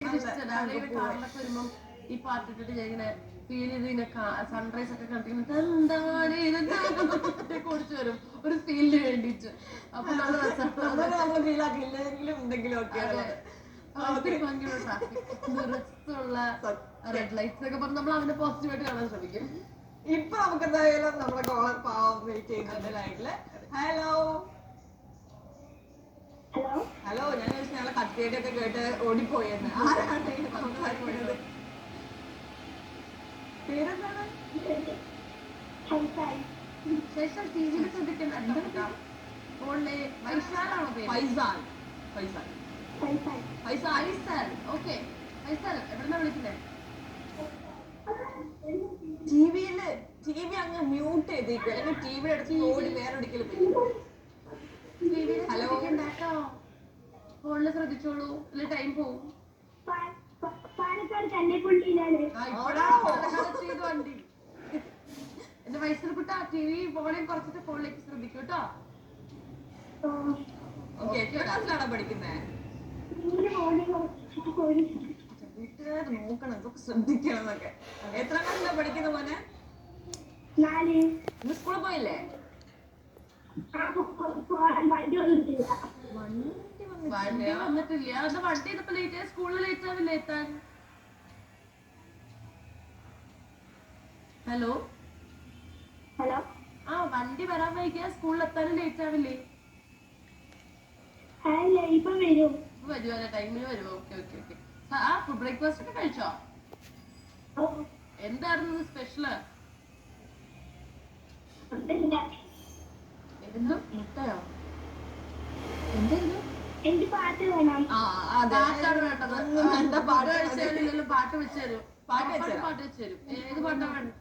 കാറിലൊക്കെ വരുമ്പം ഈ പാട്ടിട്ടിട്ട് ഇങ്ങനെ ഫീൽ ചെയ്ത് ഇങ്ങനെ സൺറൈസ് ഒക്കെ കണ്ടിട്ട് എന്താണ് ഇതൊക്കെ കുടിച്ചു വരും ഒരു ഫീലിന് വേണ്ടിട്ട്. അപ്പൊ നല്ല രസമുള്ള റെഡ് ലൈറ്റ്സ് ഒക്കെ പറഞ്ഞ് നമ്മൾ അവനെ പോസിറ്റീവായിട്ട് കാണാൻ ശ്രമിക്കും. ഇപ്പൊ നമുക്ക് എന്തായാലും നമ്മുടെ കോളർ പാവം വെയിറ്റ് ചെയ്യുന്നുണ്ട് ലൈനില്. ഹലോ ഹലോ, ഞാൻ ചോദിച്ചു ഞങ്ങളെ കത്തിയൊക്കെ കേട്ട് ഓടിപ്പോയെന്ന്. ആരാണ് പോയത്? പേരെന്താണ്? ശേഷം ടിവിയിൽ ശ്രദ്ധിക്കുന്നുണ്ട്. വൈശാലാണോ പേര്? ഫൈസാൻ. ഓക്കെ, ഫൈസാൽ എവിടെന്നാ വിളിക്കുന്നത്? ടി വി അങ്ങ് മ്യൂട്ട് ചെയ്തേക്കും, അല്ലെങ്കിൽ ടിവിയുടെ അടുത്ത് ഓടി വേറെ ഒരിക്കലും പോയി. ഹലോ, ഫോണില് ശ്രദ്ധിച്ചോളൂ, അല്ലെ ടൈം പോവും. വണ്ടി എന്റെ വയസ്സിൽ കുട്ട ടി വി ഫോണിൽ കുറച്ചിട്ട് ഫോണിലേക്ക് ശ്രദ്ധിക്കൂ കേട്ടോ. ക്ലാസ്സിലാണോ പഠിക്കുന്നേ? വീട്ടുകാർ നോക്കണം, ഇതൊക്കെ ശ്രദ്ധിക്കണം എന്നൊക്കെ. എത്ര ക്ലാസ്സിലാണ് പഠിക്കുന്ന മോനെ? ഇന്ന് സ്കൂളിൽ പോയില്ലേ? വണ്ടി വന്നിട്ടില്ല. അത് വണ്ടി ചെയ്തപ്പോ ലേറ്റ് ആയി, സ്കൂളിൽ ലേറ്റ് ആവില്ലേ എത്താൻ? ഹലോ ആ വണ്ടി വരാൻ വൈകിയ സ്കൂളിൽ എത്താനും ലേറ്റ് ആവില്ലേ? വരുമോ ടൈമിന് വരുമോ? Okay okay okay. ആ ഫുഡ് ബ്രേക്ക്ഫാസ്റ്റ് ഒക്കെ കഴിച്ചോ? എന്തായിരുന്നു സ്പെഷ്യല്? എന്ത് മുട്ടയോ? എന്തായിരുന്നു? പാട്ട് വെച്ച് തരും. പാട്ട് വെച്ച് തരും. ഏത് പാട്ടാ വേണം?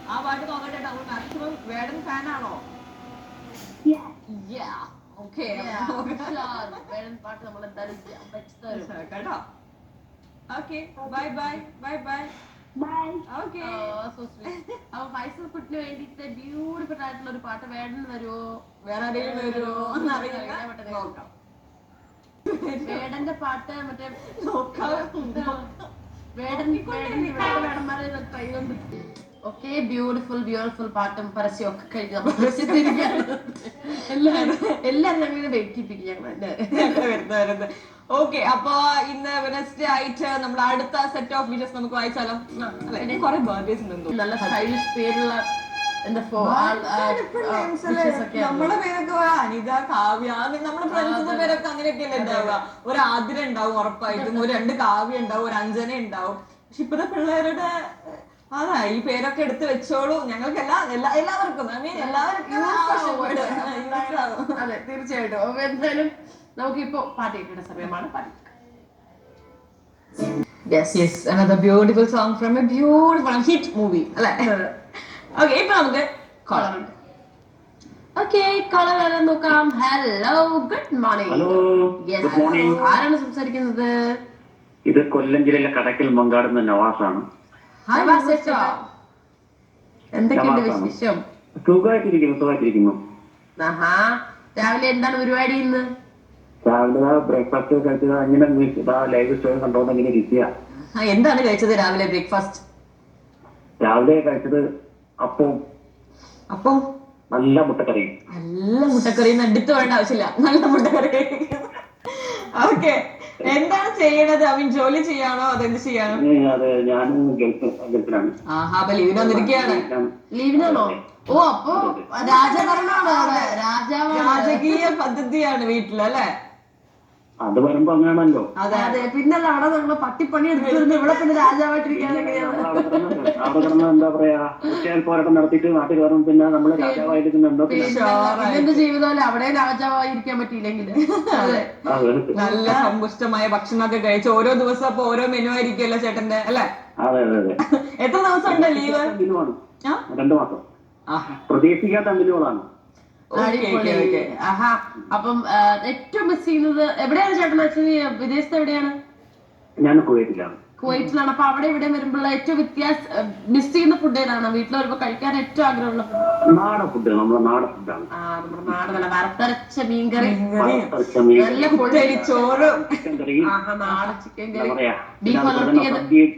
ആ പാട്ട് നോക്കട്ടെ. മാക്സിമം വേടൻ ഫാനാണോ? വേടൻ പാട്ട് നമ്മൾ എന്തായാലും വെച്ച് തരും കേട്ടോ. Okay, bye bye bye bye. Faisal കുട്ടിന് വേണ്ടിട്ട് ബ്യൂട്ടിഫുൾ ആയിട്ടുള്ള ഒരു പാട്ട് വേടൻ വരുമോ? വേറെ ആരെങ്കിലും വരുമോ എന്നറിയില്ല. വേടന്റെ പാട്ട് മറ്റേ ഓക്കെ, ബ്യൂട്ടിഫുൾ പാട്ടും പരസ്യം ഒക്കെ കഴിഞ്ഞു. എല്ലാരും ഞങ്ങളിങ്ങനെ വെയിറ്റിപ്പിക്കും ഞങ്ങൾ. ഓക്കെ, അപ്പൊ ഇന്ന് വെനസ്ഡേ ആയിട്ട് നമ്മൾ അടുത്ത സെറ്റ് ഓഫ് വിഷസ് നമുക്ക് വായിച്ചാലോ? കുറെ ബർത്ത്ഡേസ് ഉണ്ട്. നല്ല സ്റ്റൈലിഷ് പേരുള്ള നമ്മളെ പേരൊക്കെ അനിത, കാവ്യ, നമ്മുടെ ഫ്രണ്ട്സിന്റെ പേരൊക്കെ അങ്ങനെയൊക്കെയല്ലേ ഉണ്ടാവുക. ഒരു ആതിര ഉണ്ടാവും ഉറപ്പായിട്ടും, ഒരു 2 കാവ്യ ഉണ്ടാവും, ഒരു അഞ്ജന ഉണ്ടാവും. പക്ഷെ ഇപ്പത്തെ പിള്ളേരുടെ അതാ ഈ പേരൊക്കെ എടുത്ത് വെച്ചോളൂ. ഞങ്ങൾക്ക് എല്ലാവർക്കും അതെ, തീർച്ചയായിട്ടും. അപ്പൊ എന്തായാലും നമുക്കിപ്പോ പാട്ട് കേൾക്കേണ്ട സമയമാണ്. Another beautiful song from a beautiful hit movie, അല്ലേ? ഓക്കെ, ഇപ്പൊ നമുക്ക് കോളറുണ്ട്. ഓക്കെ, കോളർ ആരാന്ന് നോക്കാം. Hello, good morning. ആരാണ് സംസാരിക്കുന്നത്? ഇത് കൊല്ലം ജില്ലയിലെ കടക്കൽ മങ്കാടുന്ന നവാസാണ്. എന്തൊക്കെയുണ്ട് വിശേഷം? സുഖമായിട്ടിരിക്കുന്നു. രാവിലെ എന്താണ് പരിപാടി ഇന്ന്? രാവിലെ ബ്രേക്ക്ഫാസ്റ്റ് കഴിച്ചത് അങ്ങനെ ലൈവ് ഷോ കണ്ടോണ്ട് ഇങ്ങനെ ഇരിക്കുക. എന്താണ് കഴിച്ചത് രാവിലെ ബ്രേക്ക്ഫാസ്റ്റ്? രാവിലെ കഴിച്ചത് അപ്പം നല്ല മുട്ടക്കറി. എടുത്തു വേണ്ട ആവശ്യമില്ല, നല്ല മുട്ടക്കറി. ഓക്കെ, എന്താണ് ചെയ്യണത്? ജോലി ചെയ്യാണോ അതെന്ത് ചെയ്യാണോ? അതെ, ഞാൻ ഗൾഫിലാണ്. ലീവിന് വന്നിരിക്കുകയാണ്. ലീവിനാണോ? ഓ, അപ്പൊ രാജകീയ പദ്ധതിയാണ് വീട്ടിലല്ലേ? അത് വരുമ്പോ അങ്ങനെയാണല്ലോ. അതെ, പിന്നല്ല അവിടെ നമ്മള് പട്ടിപ്പണി എടുത്തിരുന്നു, ഇവിടെ പിന്നെ രാജാവായിട്ടിരിക്കാൻ എങ്ങനെയാണ്? അവിടെ കിടന്ന് എന്താ പറയാ, പോരാട്ടം നടത്തിയിട്ട് നാട്ടിൽ കയറും, പിന്നെ നമ്മള് രാജാവായിരിക്കുന്ന എന്റെ ജീവിതം അവിടെ രാജാവായിരിക്കാൻ പറ്റിയില്ലെങ്കിൽ. നല്ല സമ്പുഷ്ടമായ ഭക്ഷണമൊക്കെ കഴിച്ച് ഓരോ ദിവസം അപ്പൊ ഓരോ മെനു ആയിരിക്കുമല്ലോ ചേട്ടന്റെ, അല്ലെ? അതെ അതെ അതെ. എത്ര ദിവസം ഉണ്ട് ലീവ്? 2 മാസം. പ്രതീക്ഷിക്കാത്ത അമിലുകളാണ്. അപ്പം ഏറ്റവും മിസ് ചെയ്യുന്നത് എവിടെയാണ് ചേട്ടൻ? ആക്ച്വലി വിദേശത്ത് എവിടെയാണ്? ഞാൻ കുവൈറ്റിലാണ്. കുവൈറ്റിലാണ്. അപ്പൊ അവിടെ ഇവിടെ വരുമ്പോൾ ഏറ്റവും മിസ് ചെയ്യുന്ന ഫുഡ് ഏതാണ്? വീട്ടിൽ വരുമ്പോ കഴിക്കാൻ ഏറ്റവും ആഗ്രഹമുള്ള ഫുഡ്? നാടൻ ഫുഡ്, നമ്മുടെ നാടൻ ഫുഡാണ്. നമ്മുടെ നാടൻ വറുത്തരച്ച മീൻകറി, നല്ല കുത്തരി ചോറ്, ചിക്കൻ കറി, നാടൻ ചിക്കൻ എന്താ കറി, പറയാ, ബീഫ് പിന്നെ ഒലർത്തിയത്. സദ്യയും.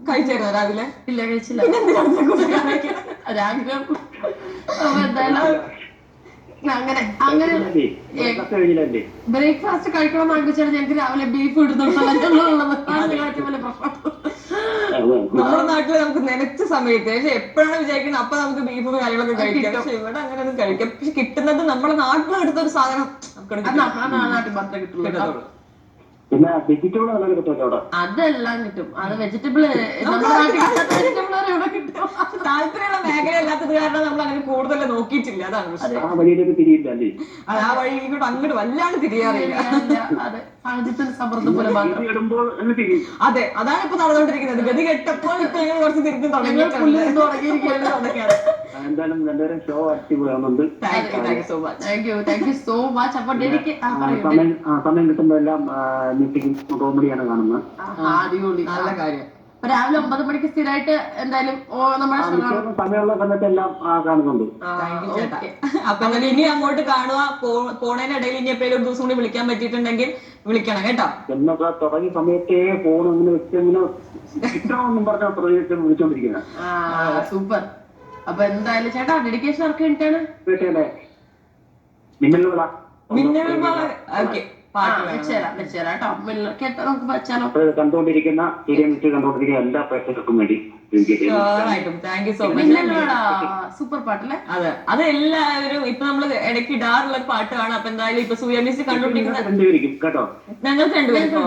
കഴിച്ചായിരുന്നോ രാവിലെ? ഇല്ല, കഴിച്ചില്ല. ഒരാഗ്രഹം. അപ്പൊ എന്തായാലും അങ്ങനെ ബ്രേക്ക്ഫാസ്റ്റ് കഴിക്കണം എന്ന് ആഗ്രഹിച്ചാൽ ഞങ്ങൾക്ക് രാവിലെ ബീഫ് ഇടുന്നുള്ളത് നമ്മുടെ നാട്ടില് നമുക്ക് നനച്ച സമയത്ത്, പക്ഷെ എപ്പോഴാണ് വിചാരിക്കുന്നത് അപ്പൊ നമുക്ക് ബീഫും കാര്യങ്ങളൊക്കെ കഴിക്കാം. പക്ഷെ ഇവിടെ അങ്ങനെ ഒന്നും കഴിക്കാം. പക്ഷെ കിട്ടുന്നത് നമ്മുടെ നാട്ടിലെടുത്ത ഒരു സാധനം നമ്മുടെ നാട്ടിൽ മാത്രമേ കിട്ടുള്ളൂ. പിന്നെ വെജിറ്റബിൾ എല്ലാം കിട്ടുമല്ലോ അവിടെ. അതെല്ലാം കിട്ടും. അത് വെജിറ്റബിൾ നമ്മുടെ നാട്ടിൽ കിട്ടാത്ത വെജിറ്റബിൾ ഇവിടെ കിട്ടും. താല്പര്യമുള്ള മേഖല അല്ലാത്തത് കാരണം നമ്മൾ അങ്ങനെ കൂടുതൽ നോക്കിയിട്ടില്ല. അതാണ് പ്രശ്നം. ആ വഴിയിലേക്ക് തിരിയില്ല അല്ലേ? അത് ആ വഴിയിലോട്ട് അങ്ങോട്ട് വല്ലാണ്ട് തിരിയാറില്ല. അതെ, സാഹചര്യത്തിന് സമ്മർദ്ദം പോലെ മാത്രം. ഇടുമ്പോൾ അങ്ങ് തിരിയും. അതെ, അതാണ് ഇപ്പൊ നടന്നുകൊണ്ടിരിക്കുന്നത്. ഗതി കെട്ടപ്പോൾ ഇപ്പൊ ഞങ്ങൾ കുറച്ച് തിരിഞ്ഞു തുടങ്ങിയിരിക്കുകയാണ്. എന്തായാലും രണ്ടുപേരും ഷോ അടിപൊളിയാവുന്നുണ്ട്. Thank you so much. അപ്പൊ ഡെഡിക്ക് സമയം കിട്ടുമ്പോഴെല്ലാം മ്യൂസിക്കും കോമഡിയാണ് കാണുന്നത്. അടിപൊളി, നല്ല കാര്യം. രാവിലെ 9 മണിക്ക് സ്ഥിരമായിട്ട് എന്തായാലും നമ്മുടെ സമയമുള്ള സമയത്തെല്ലാം കാണുന്നുണ്ട്. അപ്പൊ അങ്ങനെ ഇനി അങ്ങോട്ട് കാണുക. പോണേനിടയിൽ ഇനി എപ്പോഴും ഒരു ദിവസം കൂടി വിളിക്കാൻ പറ്റിയിട്ടുണ്ടെങ്കിൽ വിളിക്കണം കേട്ടോ. എന്നൊക്കെ തുടങ്ങിയ സമയത്തേ ഫോൺ അങ്ങനെ വെച്ച് ഇങ്ങനെ കിട്ടണമെന്നും പറഞ്ഞ വിളിച്ചോണ്ടിരിക്കുന്നത്. സൂപ്പർ. അപ്പൊ എന്തായാലും ചേട്ടാ ഡെഡിക്കേഷൻ ആർക്ക് വേണ്ടിയിട്ടാണ്? വീട്ടിലെ മിന്നൽ വിള കണ്ടുകൊണ്ടിരിക്കുന്ന എല്ലാ പ്രേക്ഷകർക്കും വേണ്ടി സൂപ്പർ പാട്ടല്ലേ? അതെ, അത് എല്ലാവരും ഇപ്പൊ നമ്മള് ഇടയ്ക്ക് ഇടാറുള്ള പാട്ടാണ്. അപ്പൊ എന്തായാലും ഇപ്പൊ സൂര്യ മ്യൂസിക് കണ്ടുകൊണ്ടിരിക്കുന്ന രണ്ടുപേരിക്കും കേട്ടോ. ഞങ്ങൾക്ക് രണ്ടുപേർക്കും